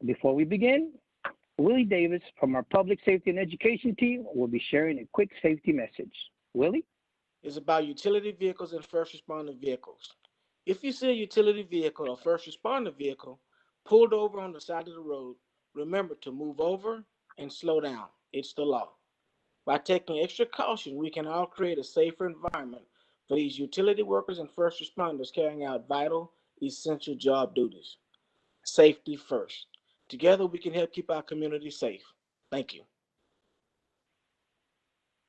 Before we begin, Willie Davis from our Public Safety and Education team will be sharing a quick safety message. Willie? Is about utility vehicles and first responder vehicles. If you see a utility vehicle or first responder vehicle pulled over on the side of the road, remember to move over and slow down. It's the law. By taking extra caution, we can all create a safer environment for these utility workers and first responders carrying out vital, essential job duties. Safety first. Together, we can help keep our community safe. Thank you.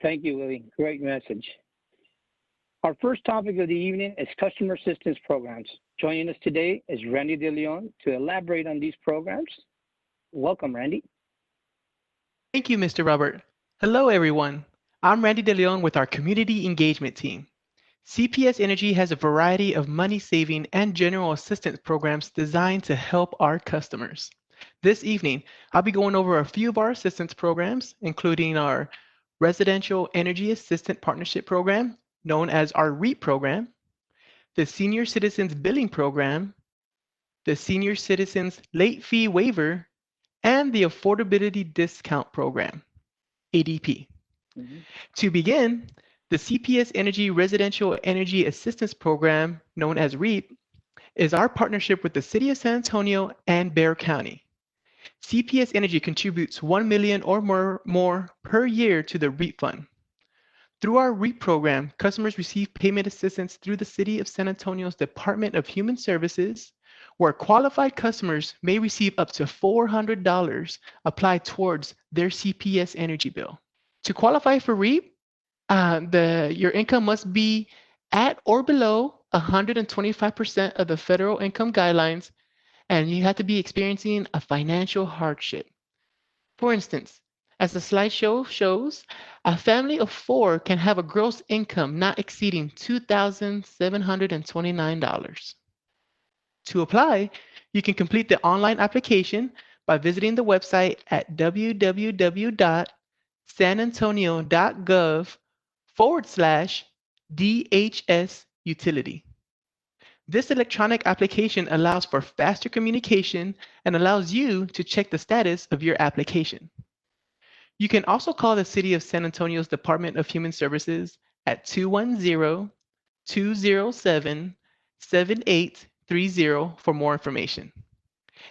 Thank you, Willie. Great message. Our first topic of the evening is customer assistance programs. Joining us today is Randy De Leon to elaborate on these programs. Welcome, Randy. Thank you, Mr. Robert. Hello, everyone. I'm Randy De Leon with our Community Engagement Team. CPS Energy has a variety of money-saving and general assistance programs designed to help our customers. This evening, I'll be going over a few of our assistance programs, including our Residential Energy Assistant Partnership Program, known as our REAP program, the Senior Citizens Billing Program, the Senior Citizens Late Fee Waiver, and the Affordability Discount Program, ADP. To begin, the CPS Energy Residential Energy Assistance Program, known as REAP, is our partnership with the City of San Antonio and Bexar County. CPS Energy contributes $1 million or more per year to the REAP fund. Through our REAP program, customers receive payment assistance through the City of San Antonio's Department of Human Services, where qualified customers may receive up to $400 applied towards their CPS Energy bill. To qualify for REAP, your income must be at or below 125% of the federal income guidelines, and you have to be experiencing a financial hardship. For instance, as the slideshow shows, a family of 4 can have a gross income not exceeding $2,729. To apply, you can complete the online application by visiting the website at www.sanantonio.gov/DHS utility. This electronic application allows for faster communication and allows you to check the status of your application. You can also call the City of San Antonio's Department of Human Services at 210-207-7830 for more information.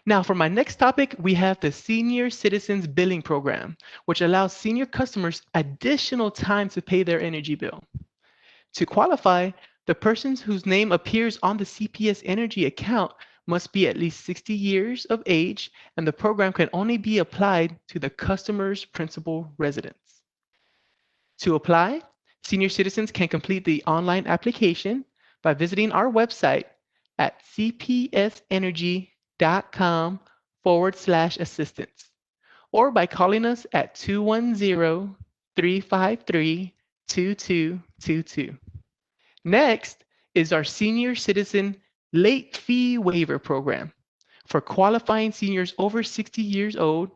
Now, for my next topic, we have the Senior Citizens Billing Program, which allows senior customers additional time to pay their energy bill. To qualify, the person whose name appears on the CPS Energy account must be at least 60 years of age, and the program can only be applied to the customer's principal residence. To apply, senior citizens can complete the online application by visiting our website at cpsenergy.com/assistance or by calling us at 210-353-2222. Next is our Senior Citizen Late Fee Waiver Program for qualifying seniors over 60 years old.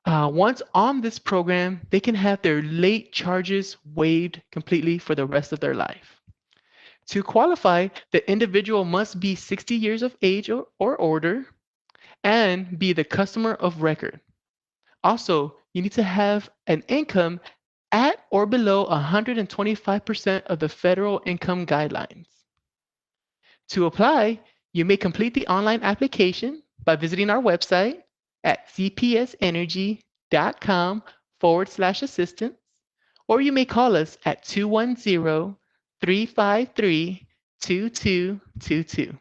Once on this program, they can have their late charges waived completely for the rest of their life. To qualify, the individual must be 60 years of age or older and be the customer of record. Also, you need to have an income at or below 125% of the federal income guidelines. To apply, you may complete the online application by visiting our website at cpsenergy.com/assistance, or you may call us at 210-353-2222.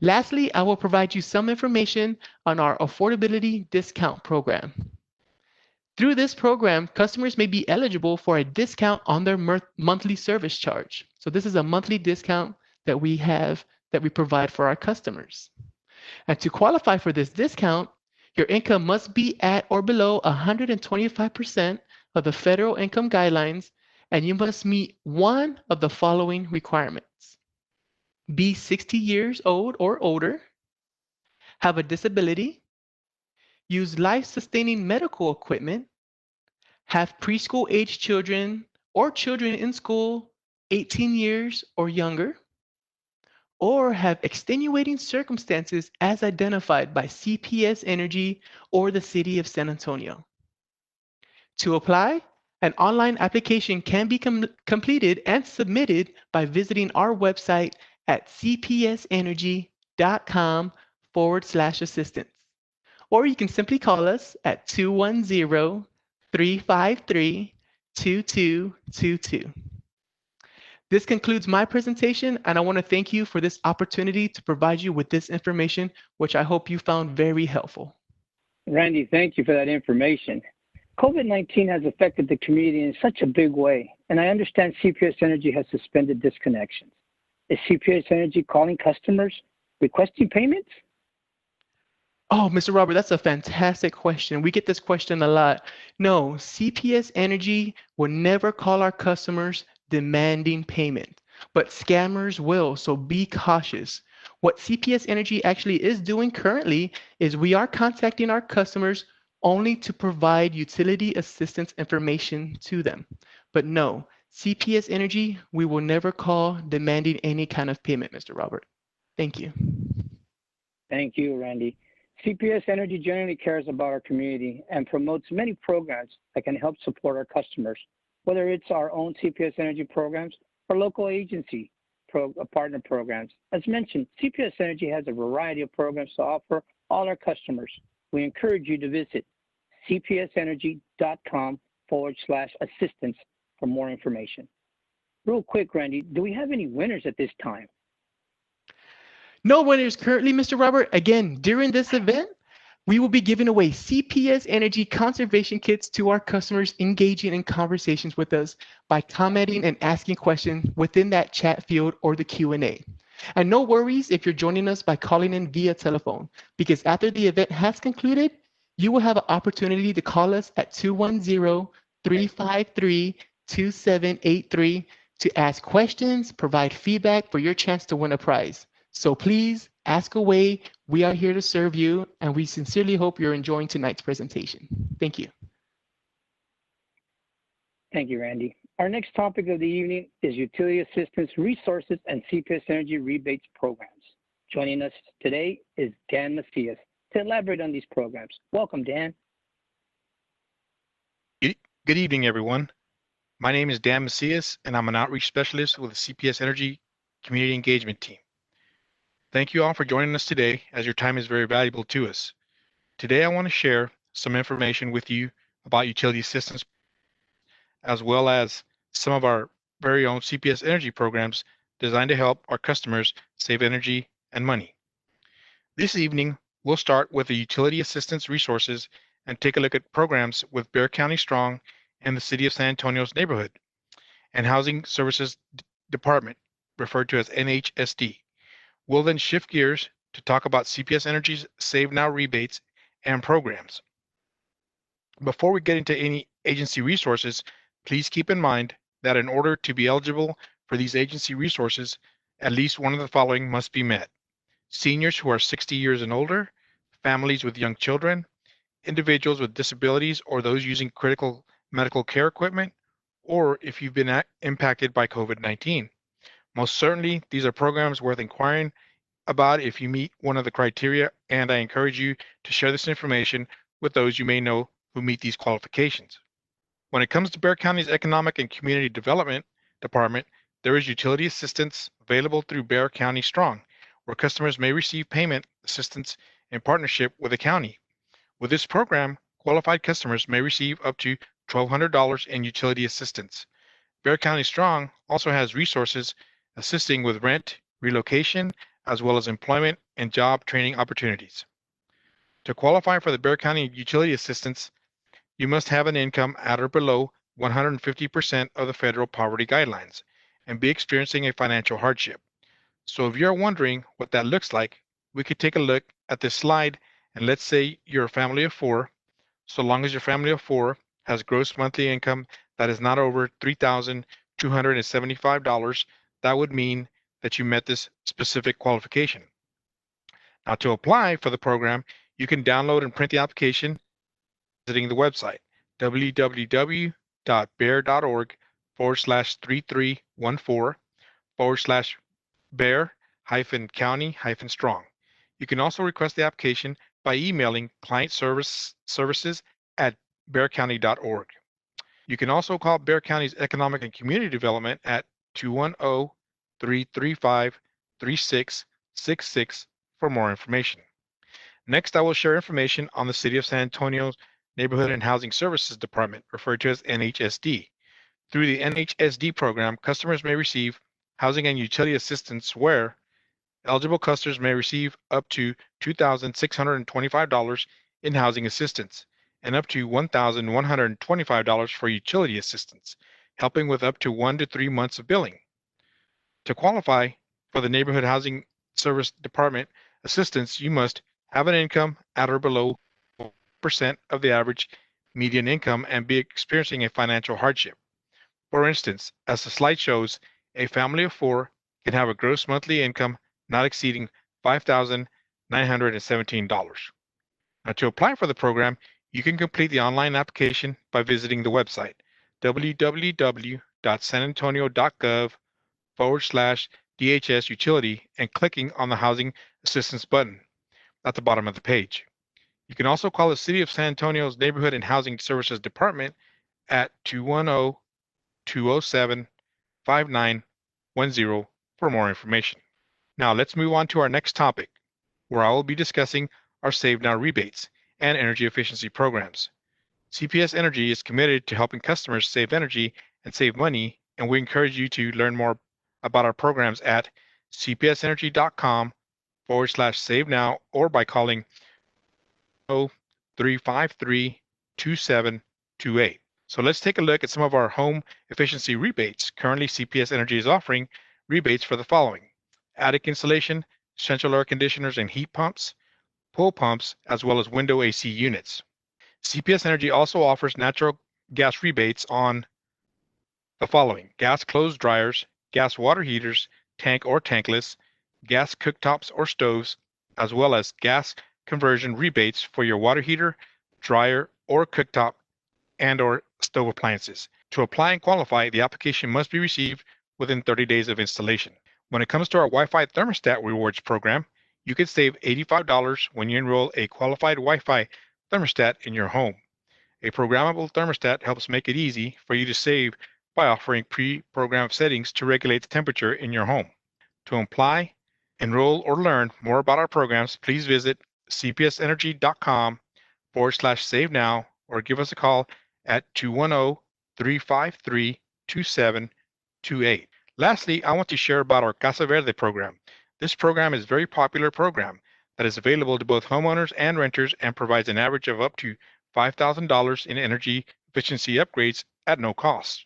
Lastly, I will provide you some information on our Affordability Discount Program. Through this program, customers may be eligible for a discount on their monthly service charge. So this is a monthly discount that we provide for our customers. And to qualify for this discount, your income must be at or below 125% of the federal income guidelines, and you must meet one of the following requirements: be 60 years old or older, have a disability, use life-sustaining medical equipment, have preschool-age children or children in school 18 years or younger, or have extenuating circumstances as identified by CPS Energy or the City of San Antonio. To apply, an online application can be completed and submitted by visiting our website at cpsenergy.com/assistance. Or you can simply call us at 210-353-2222. This concludes my presentation, and I want to thank you for this opportunity to provide you with this information, which I hope you found very helpful. Randy, thank you for that information. COVID-19 has affected the community in such a big way, and I understand CPS Energy has suspended disconnections. Is CPS Energy calling customers requesting payments? Oh, Mr. Robert, that's a fantastic question. We get this question a lot. No, CPS Energy will never call our customers demanding payment, but scammers will, so be cautious. What CPS Energy actually is doing currently is we are contacting our customers only to provide utility assistance information to them. But no, CPS Energy, we will never call demanding any kind of payment, Mr. Robert. Thank you. Thank you, Randy. CPS Energy generally cares about our community and promotes many programs that can help support our customers, whether it's our own CPS Energy programs or local agency partner programs. As mentioned, CPS Energy has a variety of programs to offer all our customers. We encourage you to visit cpsenergy.com/assistance for more information. Real quick, Randy, do we have any winners at this time? No winners currently, Mr. Robert. Again, during this event, we will be giving away CPS Energy conservation kits to our customers engaging in conversations with us by commenting and asking questions within that chat field or the Q&A. And no worries if you're joining us by calling in via telephone, because after the event has concluded, you will have an opportunity to call us at 210-353-2783 to ask questions, provide feedback for your chance to win a prize. So please ask away. We are here to serve you, and we sincerely hope you're enjoying tonight's presentation. Thank you. Thank you, Randy. Our next topic of the evening is utility assistance resources and CPS Energy rebates programs. Joining us today is Dan Macias to elaborate on these programs. Welcome, Dan. Good evening, everyone. My name is Dan Macias, and I'm an outreach specialist with the CPS Energy Community Engagement Team. Thank you all for joining us today, as your time is very valuable to us. Today, I want to share some information with you about utility assistance, as well as some of our very own CPS Energy programs designed to help our customers save energy and money. This evening, we'll start with the utility assistance resources and take a look at programs with Bexar County Strong and the City of San Antonio's neighborhood and Housing Services Department, referred to as NHSD. We'll then shift gears to talk about CPS Energy's Save Now rebates and programs. Before we get into any agency resources, please keep in mind that in order to be eligible for these agency resources, at least one of the following must be met: seniors who are 60 years and older, families with young children, individuals with disabilities or those using critical medical care equipment, or if you've been impacted by COVID-19. Most certainly, these are programs worth inquiring about if you meet one of the criteria, and I encourage you to share this information with those you may know who meet these qualifications. When it comes to Bexar County's Economic and Community Development Department, there is utility assistance available through Bexar County Strong, where customers may receive payment assistance in partnership with the county. With this program, qualified customers may receive up to $1,200 in utility assistance. Bexar County Strong also has resources assisting with rent, relocation, as well as employment and job training opportunities. To qualify for the Bexar County utility assistance, you must have an income at or below 150% of the federal poverty guidelines and be experiencing a financial hardship. So if you're wondering what that looks like, we could take a look at this slide, and let's say you're a family of 4. So long as your family of 4 has gross monthly income that is not over $3,275, that would mean that you met this specific qualification. Now, to apply for the program, you can download and print the application visiting the website www.bear.org/3314/bear services-strong. You can also request the application by emailing client services@bearcounty.org. You can also call Bexar County's Economic and Community Development at 210-335-3666 for more information. Next, I will share information on the City of San Antonio's Neighborhood and Housing Services Department, referred to as NHSD. Through the NHSD program, customers may receive housing and utility assistance where eligible customers may receive up to $2,625 in housing assistance and up to $1,125 for utility assistance, helping with up to 1 to 3 months of billing. To qualify for the Neighborhood Housing Service Department assistance, you must have an income at or below 4% of the average median income and be experiencing a financial hardship. For instance, as the slide shows, a family of 4 can have a gross monthly income not exceeding $5,917. Now, to apply for the program, you can complete the online application by visiting the website www.sanantonio.gov/DHS utility and clicking on the Housing Assistance button at the bottom of the page. You can also call the City of San Antonio's Neighborhood and Housing Services Department at 210-207-5910 for more information. Now let's move on to our next topic, where I will be discussing our Save Now rebates and energy efficiency programs. CPS Energy is committed to helping customers save energy and save money, and we encourage you to learn more about our programs at cpsenergy.com/save now or by calling 353-2728. So let's take a look at some of our home efficiency rebates. Currently, CPS Energy is offering rebates for the following: attic insulation, central air conditioners and heat pumps, pool pumps, as well as window AC units. CPS Energy also offers natural gas rebates on the following: gas clothes dryers, gas water heaters, tank or tankless, gas cooktops or stoves, as well as gas conversion rebates for your water heater, dryer, or cooktop and/or stove appliances. To apply and qualify, the application must be received within 30 days of installation. When it comes to our Wi-Fi thermostat rewards program, you can save $85 when you enroll a qualified Wi-Fi thermostat in your home. A programmable thermostat helps make it easy for you to save by offering pre-programmed settings to regulate the temperature in your home. To apply, enroll, or learn more about our programs, please visit cpsenergy.com/save now or give us a call at 210-353-2728. Lastly, I want to share about our Casa Verde program. This program is a very popular program that is available to both homeowners and renters and provides an average of up to $5,000 in energy efficiency upgrades at no cost.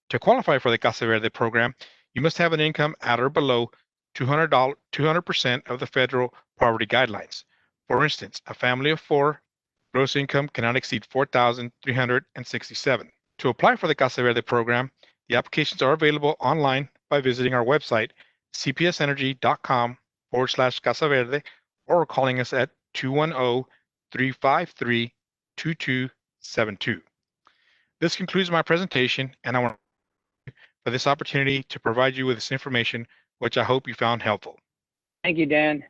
To qualify for the Casa Verde program, you must have an income at or below 200% of the federal poverty guidelines. For instance, a family of 4, gross income cannot exceed $4,367. To apply for the Casa Verde program, the applications are available online by visiting our website, cpsenergy.com/Casa Verde, or calling us at 210-353-2272. This concludes my presentation, and I want to thank you for this opportunity to provide you with this information, which I hope you found helpful. Thank you, Dan,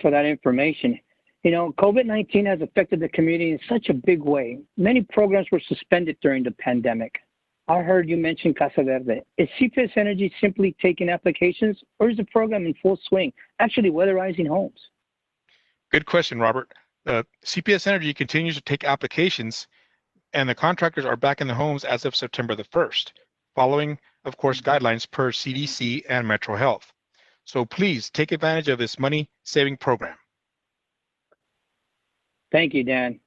for that information. You know, COVID-19 has affected the community in such a big way. Many programs were suspended during the pandemic. I heard you mention Casa Verde. Is CPS Energy simply taking applications, or is the program in full swing, actually weatherizing homes? Good question, Robert. CPS Energy continues to take applications, and the contractors are back in the homes as of September the 1st, following, of course, guidelines per CDC and Metro Health. So please take advantage of this money-saving program. Thank you, Dan.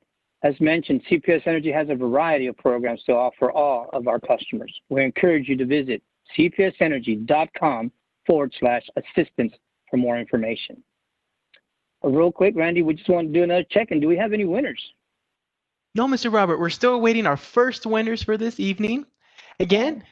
As mentioned, CPS Energy has a variety of programs to offer all of our customers. We encourage you to visit cpsenergy.com/assistance for more information. Real quick, Randy, we just want to do another check-in. Do we have any winners? No, Mr. Robert, we're still awaiting our first winners for this evening. Again,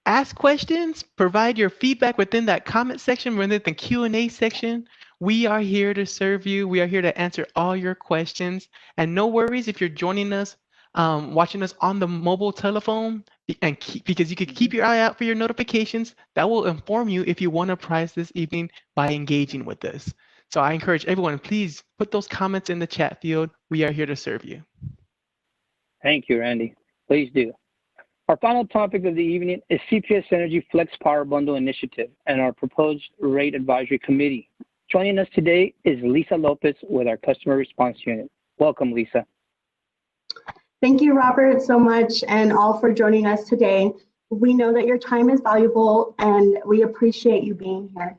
ask questions, provide your feedback within that comment section, within the Q&A section. We are here to serve you. We are here to answer all your questions. And no worries if you're joining us, watching us on the mobile telephone, Because you could keep your eye out for your notifications. That will inform you if you won a prize this evening by engaging with us. So I encourage everyone, please put those comments in the chat field. We are here to serve you. Thank you, Randy. Please do. Our final topic of the evening is CPS Energy Flex Power Bundle Initiative and our proposed rate advisory committee. Joining us today is Lisa Lopez with our customer response unit. Welcome, Lisa. Thank you, Robert, so much, and all for joining us today. We know that your time is valuable, and we appreciate you being here.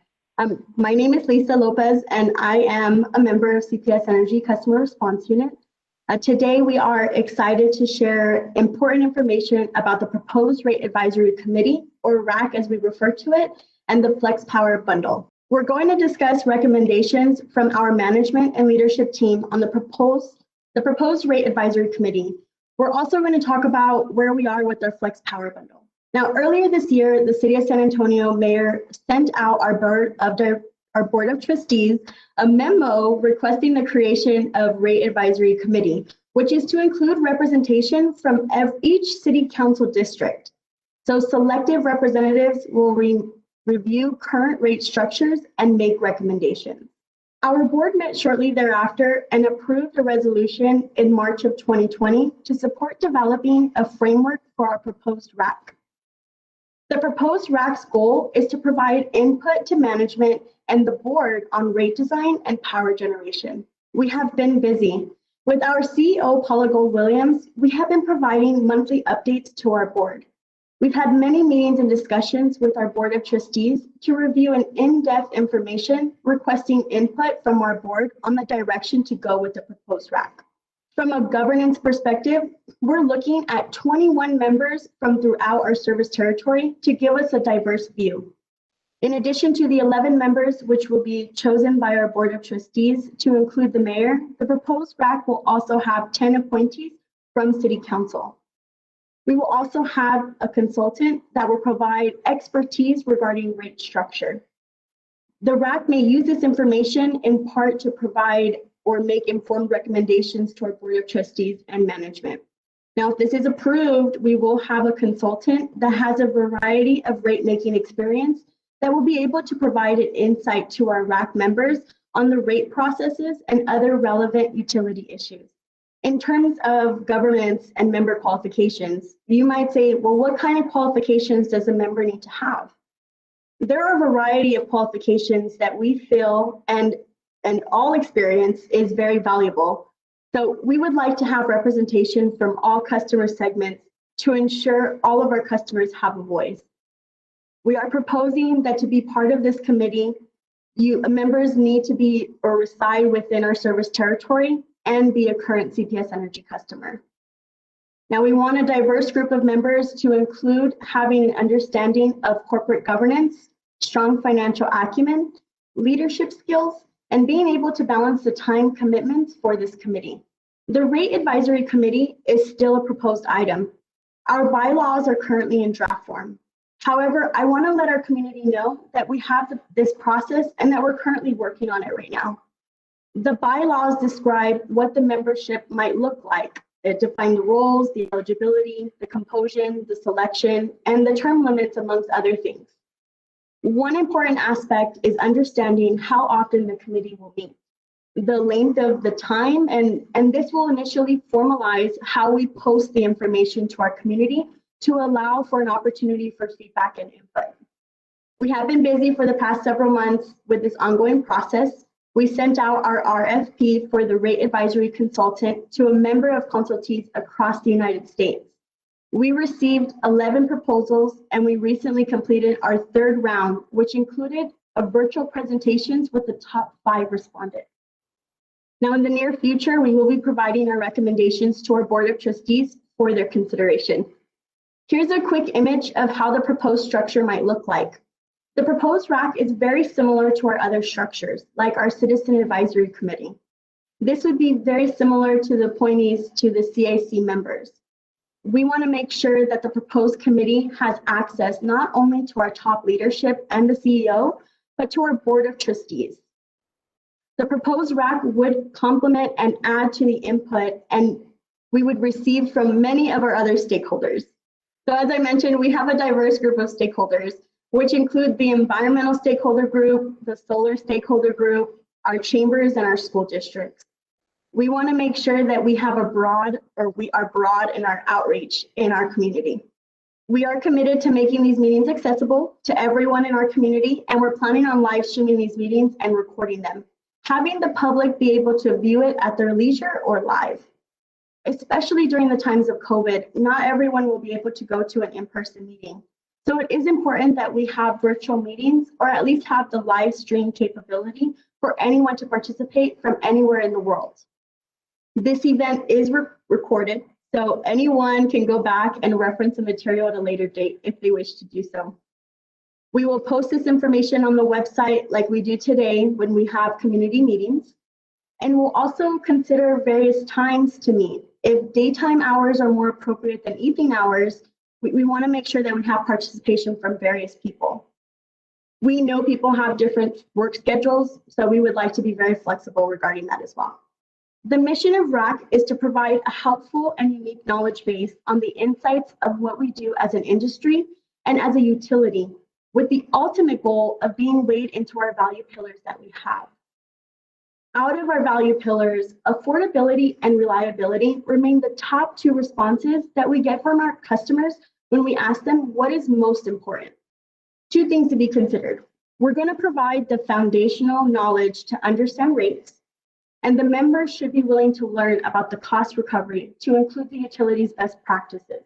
My name is Lisa Lopez, and I am a member of CPS Energy Customer Response Unit. Today, we are excited to share important information about the proposed Rate Advisory Committee, or RAC as we refer to it, and the Flex Power Bundle. We're going to discuss recommendations from our management and leadership team on the proposed Rate Advisory Committee. We're also going to talk about where we are with our Flex Power Bundle. Now, earlier this year, the City of San Antonio Mayor sent out our Board of Trustees a memo requesting the creation of Rate Advisory Committee, which is to include representation from each City Council district. So selective representatives will review current rate structures and make recommendations. Our board met shortly thereafter and approved a resolution in March of 2020 to support developing a framework for our proposed RAC. The proposed RAC's goal is to provide input to management and the board on rate design and power generation. We have been busy. With our CEO, Paula Gold-Williams, we have been providing monthly updates to our board. We've had many meetings and discussions with our Board of Trustees to review an in-depth information requesting input from our board on the direction to go with the proposed RAC. From a governance perspective, we're looking at 21 members from throughout our service territory to give us a diverse view. In addition to the 11 members, which will be chosen by our Board of Trustees to include the mayor, the proposed RAC will also have 10 appointees from City Council. We will also have a consultant that will provide expertise regarding rate structure. The RAC may use this information in part to provide or make informed recommendations to our Board of Trustees and management. Now, if this is approved, we will have a consultant that has a variety of rate-making experience that will be able to provide an insight to our RAC members on the rate processes and other relevant utility issues. In terms of governance and member qualifications, you might say, well, what kind of qualifications does a member need to have? There are a variety of qualifications that we feel and all experience is very valuable. So we would like to have representation from all customer segments to ensure all of our customers have a voice. We are proposing that to be part of this committee, members need to be or reside within our service territory and be a current CPS Energy customer. Now, we want a diverse group of members to include having an understanding of corporate governance, strong financial acumen, leadership skills, and being able to balance the time commitments for this committee. The Rate Advisory Committee is still a proposed item. Our bylaws are currently in draft form. However, I want to let our community know that we have this process and that we're currently working on it right now. The bylaws describe what the membership might look like. It defines the roles, the eligibility, the composition, the selection, and the term limits, amongst other things. One important aspect is understanding how often the committee will meet, the length of the time, and this will initially formalize how we post the information to our community to allow for an opportunity for feedback and input. We have been busy for the past several months with this ongoing process. We sent out our RFP for the rate advisory consultant to a member of consultees across the United States. We received 11 proposals, and we recently completed our third round, which included a virtual presentations with the top 5 respondents. Now, in the near future, we will be providing our recommendations to our Board of Trustees for their consideration. Here's a quick image of how the proposed structure might look like. The proposed RAC is very similar to our other structures, like our Citizen Advisory Committee. This would be very similar to the appointees to the CAC members. We want to make sure that the proposed committee has access not only to our top leadership and the CEO, but to our Board of Trustees. The proposed RAC would complement and add to the input and we would receive from many of our other stakeholders. So as I mentioned, we have a diverse group of stakeholders, which include the environmental stakeholder group, the solar stakeholder group, our chambers, and our school districts. We want to make sure that we are broad in our outreach in our community. We are committed to making these meetings accessible to everyone in our community, and we're planning on live streaming these meetings and recording them, having the public be able to view it at their leisure or live. Especially during the times of COVID, not everyone will be able to go to an in-person meeting. So it is important that we have virtual meetings, or at least have the live stream capability for anyone to participate from anywhere in the world. This event is recorded, so anyone can go back and reference the material at a later date if they wish to do so. We will post this information on the website like we do today when we have community meetings. And we'll also consider various times to meet. If daytime hours are more appropriate than evening hours, we want to make sure that we have participation from various people. We know people have different work schedules, so we would like to be very flexible regarding that as well. The mission of RAC is to provide a helpful and unique knowledge base on the insights of what we do as an industry and as a utility, with the ultimate goal of being weighed into our value pillars that we have. Out of our value pillars, affordability and reliability remain the top two responses that we get from our customers when we ask them what is most important. Two things to be considered. We're going to provide the foundational knowledge to understand rates, and the members should be willing to learn about the cost recovery to include the utility's best practices.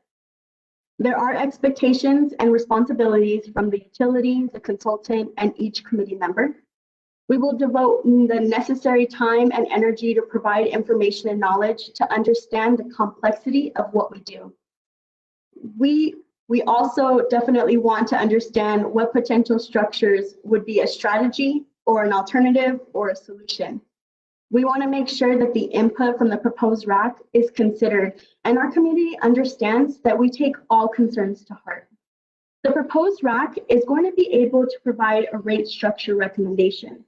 There are expectations and responsibilities from the utility, the consultant, and each committee member. We will devote the necessary time and energy to provide information and knowledge to understand the complexity of what we do. We also definitely want to understand what potential structures would be a strategy or an alternative or a solution. We want to make sure that the input from the proposed RAC is considered and our community understands that we take all concerns to heart. The proposed RAC is going to be able to provide a rate structure recommendation.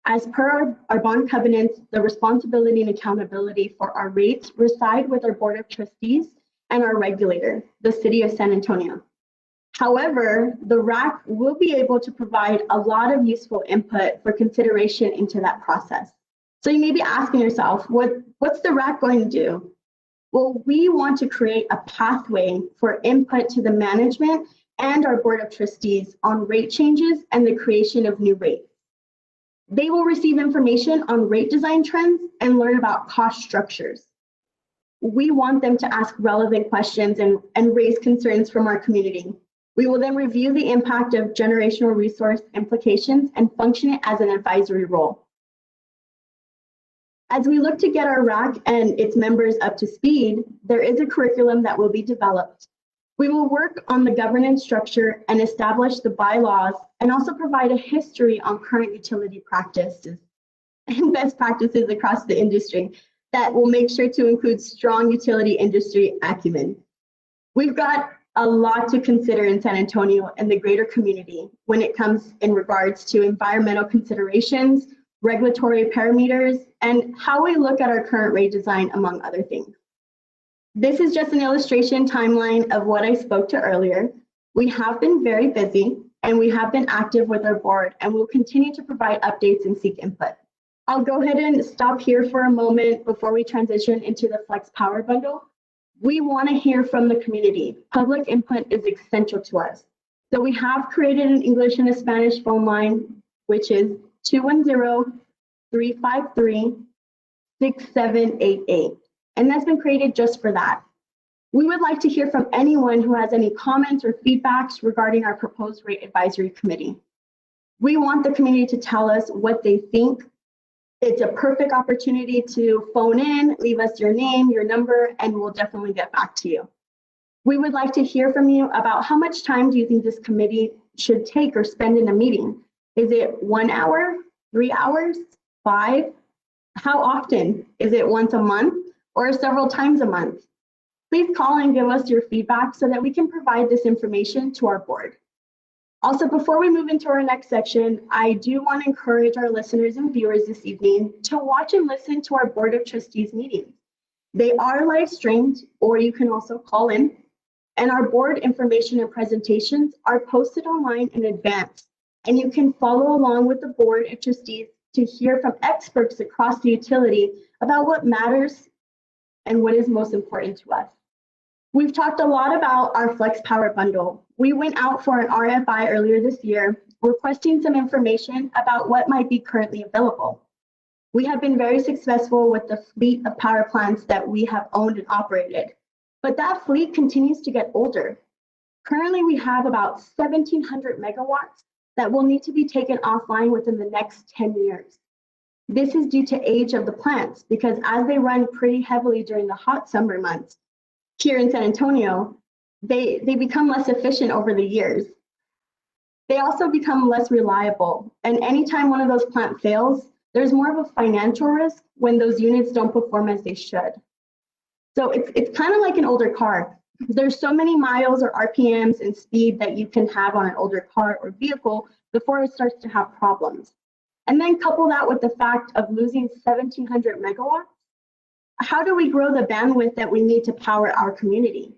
As per our bond covenants, the responsibility and accountability for our rates reside with our Board of Trustees and our regulator, the City of San Antonio. However, the RAC will be able to provide a lot of useful input for consideration into that process. So you may be asking yourself, what's the RAC going to do? Well, we want to create a pathway for input to the management and our Board of Trustees on rate changes and the creation of new rates. They will receive information on rate design trends and learn about cost structures. We want them to ask relevant questions and raise concerns from our community. We will then review the impact of generational resource implications and function it as an advisory role. As we look to get our RAC and its members up to speed, there is a curriculum that will be developed. We will work on the governance structure and establish the bylaws and also provide a history on current utility practices and best practices across the industry that will make sure to include strong utility industry acumen. We've got a lot to consider in San Antonio and the greater community when it comes in regards to environmental considerations, regulatory parameters, and how we look at our current rate design, among other things. This is just an illustration timeline of what I spoke to earlier. We have been very busy and we have been active with our board, and we'll continue to provide updates and seek input. I'll go ahead and stop here for a moment before we transition into the Flex Power Bundle. We want to hear from the community. Public input is essential to us. So we have created an English and a Spanish phone line, which is 210-353-6788. And that's been created just for that. We would like to hear from anyone who has any comments or feedbacks regarding our proposed rate advisory committee. We want the community to tell us what they think. It's a perfect opportunity to phone in, leave us your name, your number, and we'll definitely get back to you. We would like to hear from you about how much time do you think this committee should take or spend in a meeting? Is it 1 hour, 3 hours, 5? How often? Is it once a month or several times a month? Please call and give us your feedback so that we can provide this information to our board. Also, before we move into our next section, I do want to encourage our listeners and viewers this evening to watch and listen to our Board of Trustees meetings. They are live streamed, or you can also call in. And our board information and presentations are posted online in advance. And you can follow along with the board of trustees to hear from experts across the utility about what matters and what is most important to us. We've talked a lot about our Flex Power Bundle. We went out for an RFI earlier this year, requesting some information about what might be currently available. We have been very successful with the fleet of power plants that we have owned and operated, but that fleet continues to get older. Currently, we have about 1,700 megawatts that will need to be taken offline within the next 10 years. This is due to age of the plants, because as they run pretty heavily during the hot summer months, here in San Antonio, they become less efficient over the years. They also become less reliable. And anytime one of those plants fails, there's more of a financial risk when those units don't perform as they should. So it's kind of like an older car. There's so many miles or RPMs and speed that you can have on an older car or vehicle before it starts to have problems. And then couple that with the fact of losing 1,700 megawatts. How do we grow the bandwidth that we need to power our community?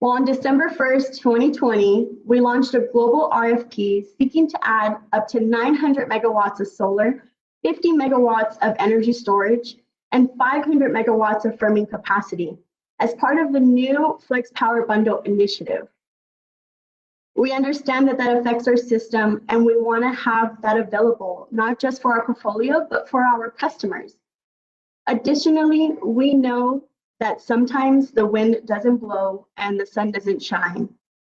Well, on December 1st, 2020, we launched a global RFP seeking to add up to 900 megawatts of solar, 50 megawatts of energy storage, and 500 megawatts of firming capacity as part of the new Flex Power Bundle initiative. We understand that that affects our system, and we want to have that available, not just for our portfolio, but for our customers. Additionally, we know that sometimes the wind doesn't blow and the sun doesn't shine.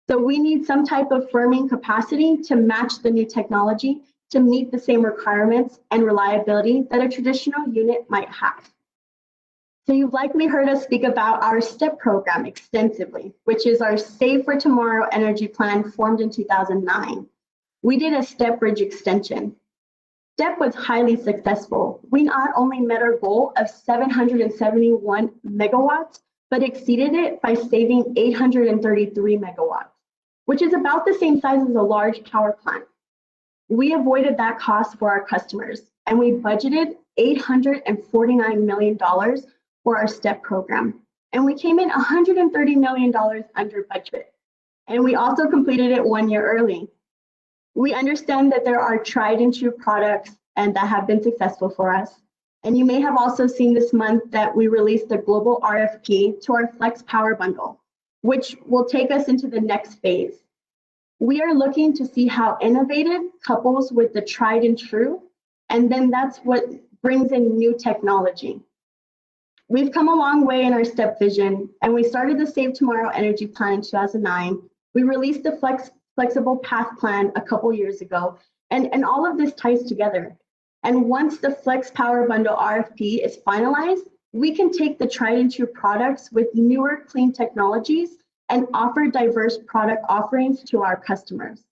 So we need some type of firming capacity to match the new technology to meet the same requirements and reliability that a traditional unit might have. So you've likely heard us speak about our STEP program extensively, which is our Save for Tomorrow energy plan formed in 2009. We did a STEP bridge extension. STEP was highly successful. We not only met our goal of 771 megawatts, but exceeded it by saving 833 megawatts, which is about the same size as a large power plant. We avoided that cost for our customers, and we budgeted $849 million for our STEP program. And we came in $130 million under budget. And we also completed it 1 year early. We understand that there are tried and true products and that have been successful for us. And you may have also seen this month that we released a global RFP to our Flex Power Bundle, which will take us into the next phase. We are looking to see how innovative couples with the tried and true, and then that's what brings in new technology. We've come a long way in our STEP vision, and we started the Save Tomorrow Energy Plan in 2009. We released the Flexible Path Plan a couple years ago, and all of this ties together. And once the Flex Power Bundle RFP is finalized, we can take the tried and true products with newer clean technologies and offer diverse product offerings to our customers.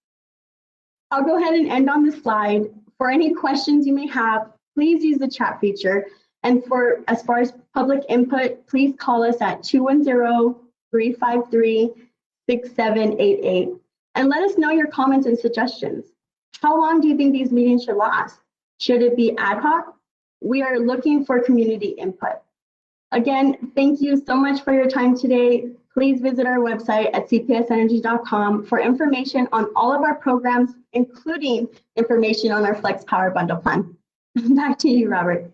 I'll go ahead and end on this slide. For any questions you may have, please use the chat feature. And as far as public input, please call us at 210-353-6788. And let us know your comments and suggestions. How long do you think these meetings should last? Should it be ad hoc? We are looking for community input. Again, thank you so much for your time today. Please visit our website at cpsenergy.com for information on all of our programs, including information on our Flex Power Bundle plan. Back to you, Robert.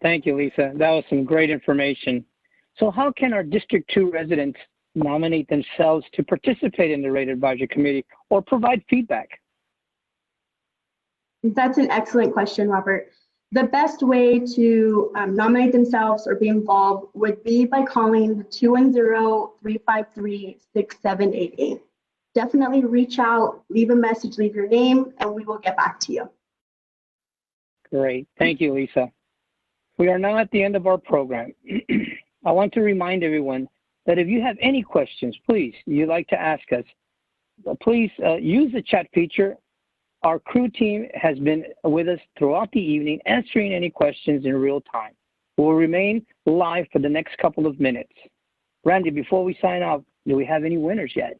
Thank you, Lisa. That was some great information. So how can our District 2 residents nominate themselves to participate in the Rate Advisory Committee or provide feedback? That's an excellent question, Robert. The best way to nominate themselves or be involved would be by calling 210-353-6788. Definitely reach out, leave a message, leave your name, and we will get back to you. Great. Thank you, Lisa. We are now at the end of our program. I want to remind everyone that if you have any questions, please, you'd like to ask us, please use the chat feature. Our crew team has been with us throughout the evening, answering any questions in real time. We'll remain live for the next couple of minutes. Randy, before we sign off, do we have any winners yet?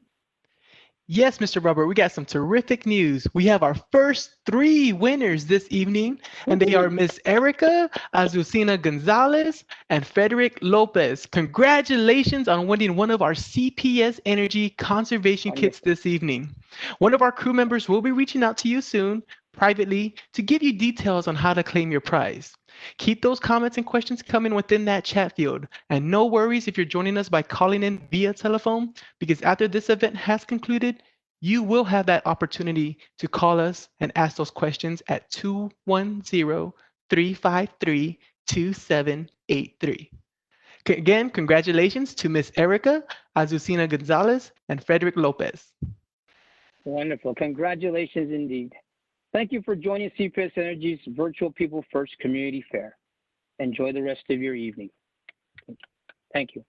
Yes, Mr. Robert, we got some terrific news. We have our first 3 winners this evening, and they are Miss Erica Azucena Gonzalez and Frederick Lopez. Congratulations on winning one of our CPS Energy conservation kits this evening. One of our crew members will be reaching out to you soon, privately, to give you details on how to claim your prize. Keep those comments and questions coming within that chat field. And no worries if you're joining us by calling in via telephone, because after this event has concluded, you will have that opportunity to call us and ask those questions at 210-353-2783. Again, congratulations to Miss Erica Azucena Gonzalez and Frederick Lopez. Wonderful. Congratulations indeed. Thank you for joining CPS Energy's virtual People First Community Fair. Enjoy the rest of your evening. Thank you.